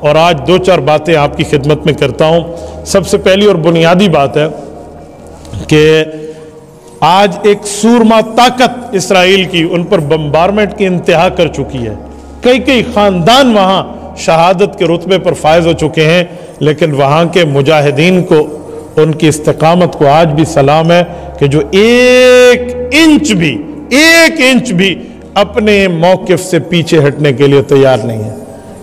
اور آج دو چار باتیں آپ کی خدمت میں کرتا ہوں۔ سب سے پہلی اور بنیادی بات ہے کہ آج ایک سورما طاقت اسرائیل کی ان پر بمبارمنٹ کی انتہا کر چکی ہے۔ کئی خاندان وہاں شہادت کے رتبے پر فائز ہو چکے ہیں، لیکن وہاں کے مجاہدین کو ان کی استقامت کو آج بھی سلام ہے کہ جو ایک انچ بھی اپنے موقف سے پیچھے ہٹنے کے لیے تیار نہیں ہے۔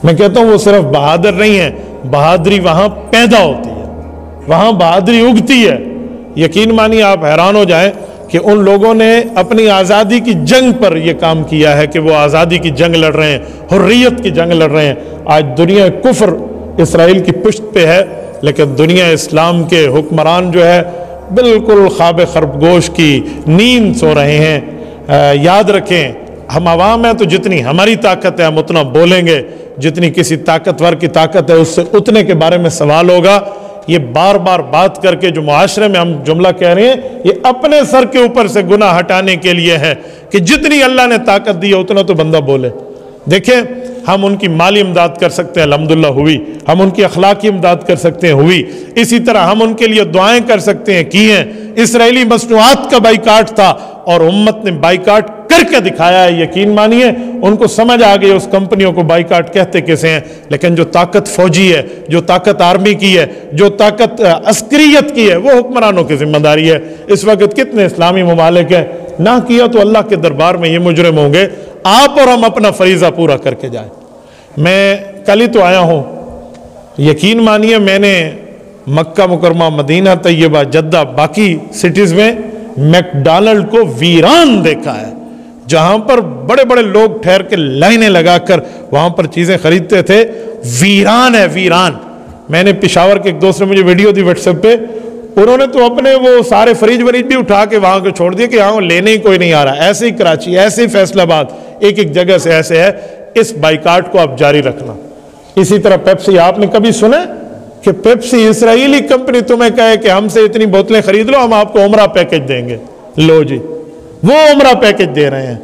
میں کہتا ہوں وہ صرف بہادر نہیں ہے، بہادری وہاں پیدا ہوتی ہے، وہاں بہادری اگتی ہے۔ یقین مانیے آپ حیران ہو جائیں کہ ان لوگوں نے اپنی آزادی کی جنگ پر یہ کام کیا ہے کہ وہ آزادی کی جنگ لڑ رہے ہیں، حریت کی جنگ لڑ رہے ہیں۔ آج دنیا کفر اسرائیل کی پشت پہ ہے، لیکن دنیا اسلام کے حکمران جو ہے بالکل خواب خرگوش کی نیند سو رہے ہیں۔ یاد رکھیں ہم عوام ہیں تو جتنی ہماری طاقت ہے ہم اتنا بولیں گے، جتنی کسی طاقتور کی طاقت ہے اس سے اتنے کے بارے میں سوال ہوگا۔ یہ بار بار بات کر کے جو معاشرے میں ہم جملہ کہہ رہے ہیں یہ اپنے سر کے اوپر سے گناہ ہٹانے کے لیے ہے کہ جتنی اللہ نے طاقت دی ہے اتنا تو بندہ بولے۔ دیکھیں ہم ان کی مالی امداد کر سکتے ہیں، الحمدللہ ہوئی، ہم ان کی اخلاقی امداد کر سکتے ہیں، ہوئی، اسی طرح ہم ان کے لیے دعائیں کر سکتے ہیں، کی ہیں۔ اسرائیلی مصنوعات کا بائیکاٹ تھا اور امت نے بائیکاٹ کر کے دکھایا ہے۔ یقین مانیے ان کو سمجھ آ گئی اس کمپنیوں کو بائیکاٹ کہتے کسے ہیں، لیکن جو طاقت فوجی ہے، جو طاقت آرمی کی ہے، جو طاقت عسکریت کی ہے، وہ حکمرانوں کی ذمہ داری ہے۔ اس وقت کتنے اسلامی ممالک ہیں، نہ کیا تو اللہ کے دربار میں یہ مجرم ہوں گے۔ آپ اور ہم اپنا فریضہ پورا کر کے جائیں۔ میں کل ہی تو آیا ہوں، یقین مانیے میں نے مکہ مکرمہ، مدینہ طیبہ، جدہ، باقی سٹیز میں میک ڈونلڈ کو ویران دیکھا ہے، جہاں پر بڑے بڑے لوگ ٹھہر کے لائنیں لگا کر وہاں پر چیزیں خریدتے تھے۔ ویران ہے، ویران۔ میں نے پشاور کے ایک دوست نے مجھے ویڈیو دی واٹس ایپ پہ، انہوں نے تو اپنے وہ سارے فریج وریج بھی اٹھا کے وہاں کو چھوڑ دیے کہ یہاں لینے ہی کوئی نہیں آ رہا۔ ایسے ہی کراچی، ایسے ہی فیصل آباد، ایک جگہ سے ایسے ہے۔ اس بائیکاٹ کو آپ جاری رکھنا۔ اسی طرح پیپسی، آپ نے کبھی سنا کہ پیپسی اسرائیلی کمپنی تمہیں کہے کہ ہم سے اتنی بوتلیں خرید لو، ہم آپ کو عمرہ پیکج دیں گے؟ لو جی، وہ عمرہ پیکج دے رہے ہیں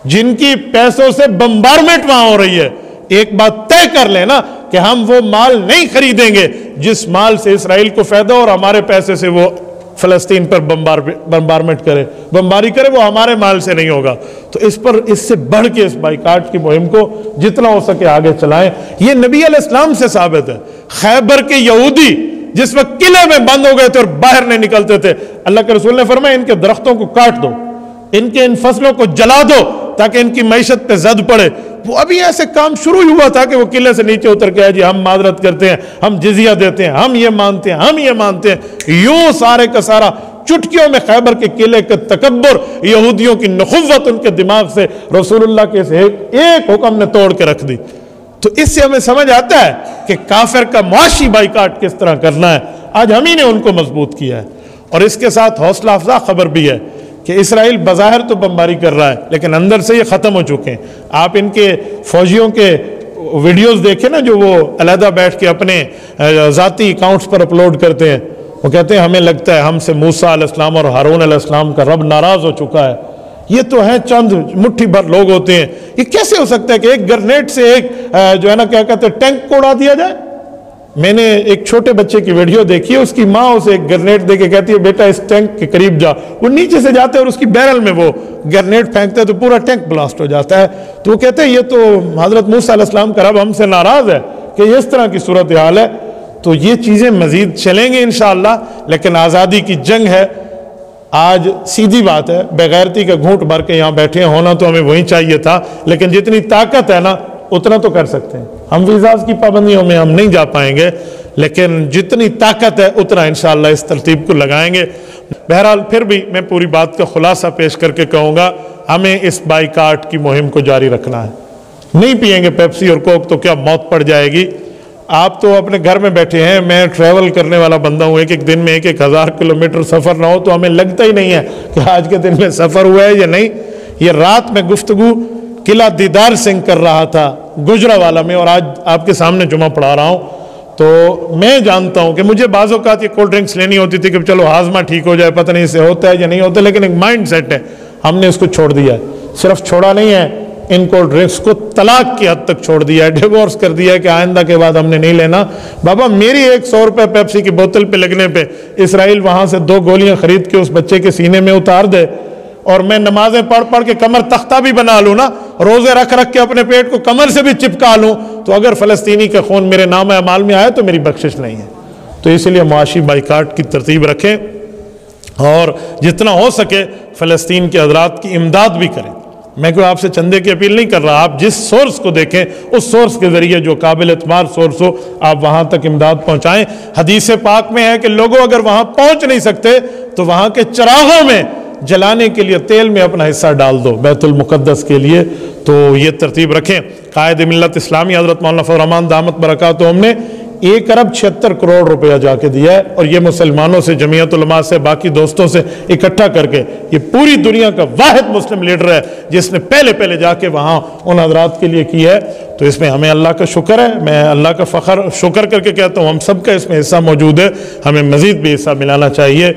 جن کی پیسوں سے بمبارمنٹ وہاں ہو رہی ہے۔ ایک بات طے کر لیں نا کہ ہم وہ مال نہیں خریدیں گے جس مال سے اسرائیل کو فائدہ اور ہمارے پیسے سے وہ فلسطین پر بمبارمنٹ کرے، بمباری کرے، وہ ہمارے مال سے نہیں ہوگا۔ تو اس سے بڑھ کے اس بائیکاٹ کی مہم کو جتنا ہو سکے آگے چلائیں۔ یہ نبی علیہ السلام سے ثابت ہے۔ خیبر کے یہودی جس وقت قلعے میں بند ہو گئے تھے اور باہر نہیں نکلتے تھے، اللہ کے رسول نے فرمایا ان کے درختوں کو کاٹ دو، ان فصلوں کو جلا دو تاکہ ان کی معیشت پہ زد پڑے۔ وہ ابھی ایسے کام شروع ہوا تھا کہ وہ قلعے سے نیچے اتر کے جی ہم معذرت کرتے ہیں، ہم جزیہ دیتے ہیں، ہم یہ مانتے ہیں، ہم یہ مانتے ہیں۔ یوں سارے کا سارا چٹکیوں میں خیبر کے قلعے کے تکبر، یہودیوں کی نخوت ان کے دماغ سے رسول اللہ کے ایک حکم نے توڑ کے رکھ دی۔ تو اس سے ہمیں سمجھ آتا ہے کہ کافر کا معاشی بائیکاٹ کس طرح کرنا ہے۔ آج ہم ہی نے ان کو مضبوط کیا ہے۔ اور اس کے ساتھ حوصلہ افزا خبر بھی ہے کہ اسرائیل بظاہر تو بمباری کر رہا ہے لیکن اندر سے یہ ختم ہو چکے ہیں۔ آپ ان کے فوجیوں کے ویڈیوز دیکھیں نا، جو وہ علیحدہ بیٹھ کے اپنے ذاتی اکاؤنٹس پر اپلوڈ کرتے ہیں۔ وہ کہتے ہیں ہمیں لگتا ہے ہم سے موسیٰ علیہ السلام اور ہارون علیہ السلام کا رب ناراض ہو چکا ہے۔ یہ تو ہیں چند مٹھی بھر لوگ ہوتے ہیں، یہ کیسے ہو سکتا ہے کہ ایک گرنیٹ سے ایک جو ہے نا کیا کہتے ہیں ٹینک کو اڑا دیا جائے؟ میں نے ایک چھوٹے بچے کی ویڈیو دیکھی ہے، اس کی ماں اسے ایک گرنیٹ دے کے کہتی ہے بیٹا اس ٹینک کے قریب جا۔ وہ نیچے سے جاتے ہیں اور اس کی بیرل میں وہ گرنیٹ پھینکتے ہیں تو پورا ٹینک بلاسٹ ہو جاتا ہے۔ تو وہ کہتے ہیں یہ تو حضرت موسیٰ علیہ السلام کا رب ہم سے ناراض ہے کہ یہ اس طرح کی صورتحال ہے۔ تو یہ چیزیں مزید چلیں گے انشاءاللہ، لیکن آزادی کی جنگ ہے۔ آج سیدھی بات ہے، بغیرتی کا گھونٹ بھر کے یہاں بیٹھے ہونا تو ہمیں وہی چاہیے تھا، لیکن جتنی طاقت ہے نا اتنا تو کر سکتے ہیں۔ ہم ویزاز کی پابندیوں میں ہم نہیں جا پائیں گے، لیکن جتنی طاقت ہے اتنا انشاءاللہ اس ترتیب کو لگائیں گے۔ بہرحال پھر بھی میں پوری بات کا خلاصہ پیش کر کے کہوں گا، ہمیں اس بائیکاٹ کی مہم کو جاری رکھنا ہے۔ نہیں پئیں گے پیپسی اور کوک تو کیا موت پڑ جائے گی؟ آپ تو اپنے گھر میں بیٹھے ہیں، میں ٹریول کرنے والا بندہ ہوں، ایک دن میں 1000 کلومیٹر سفر نہ ہو تو ہمیں لگتا ہی نہیں ہے کہ آج کے دن میں سفر ہوا ہے یا نہیں۔ یہ رات میں گفتگو قلعہ دیدار سنگھ کر رہا تھا گجرانوالہ میں، اور آج آپ کے سامنے جمعہ پڑھا رہا ہوں۔ تو میں جانتا ہوں کہ مجھے بعض اوقات یہ کولڈ ڈرنکس لینی ہوتی تھی کہ چلو ہاضمہ ٹھیک ہو جائے، پتہ نہیں اسے ہوتا ہے یا نہیں ہوتا، لیکن ایک مائنڈ سیٹ ہے، ہم نے اس کو چھوڑ دیا ہے۔ صرف چھوڑا نہیں ہے، ان کولڈ ڈرنکس کو طلاق کی حد تک چھوڑ دیا ہے، ڈیورس کر دیا ہے کہ آئندہ کے بعد ہم نے نہیں لینا۔ بابا میری 100 روپے پیپسی کی بوتل پہ لگنے پہ اسرائیل وہاں سے 2 گولیاں خرید کے اس بچے کے سینے میں اتار دے، اور میں نمازیں پڑھ پڑھ کے کمر تختہ بھی بنا لوں نا، روزے رکھ رکھ کے اپنے پیٹ کو کمر سے بھی چپکا لوں، تو اگر فلسطینی کا خون میرے نام اعمال میں آئے تو میری بخشش نہیں ہے۔ تو اس لیے معاشی بائیکاٹ کی ترتیب رکھیں اور جتنا ہو سکے فلسطین کے حضرات کی امداد بھی کریں۔ میں کوئی آپ سے چندے کی اپیل نہیں کر رہا، آپ جس سورس کو دیکھیں اس سورس کے ذریعے جو قابل اعتبار سورس ہو آپ وہاں تک امداد پہنچائیں۔ حدیث پاک میں ہے کہ لوگوں اگر وہاں پہنچ نہیں سکتے تو وہاں کے چراغوں میں جلانے کے لیے تیل میں اپنا حصہ ڈال دو بیت المقدس کے لیے۔ تو یہ ترتیب رکھیں۔ قائد ملت اسلامی حضرت مولانا فضل الرحمان دامت برکاتہم نے 1 ارب 76 کروڑ روپیہ جا کے دیا ہے، اور یہ مسلمانوں سے، جمعیت علماء سے، باقی دوستوں سے اکٹھا کر کے یہ پوری دنیا کا واحد مسلم لیڈر ہے جس نے پہلے جا کے وہاں ان حضرات کے لیے کی ہے۔ تو اس میں ہمیں اللہ کا شکر ہے، میں اللہ کا شکر کر کے کہتا ہوں ہم سب کا اس میں حصہ موجود ہے، ہمیں مزید بھی حصہ ملانا چاہیے۔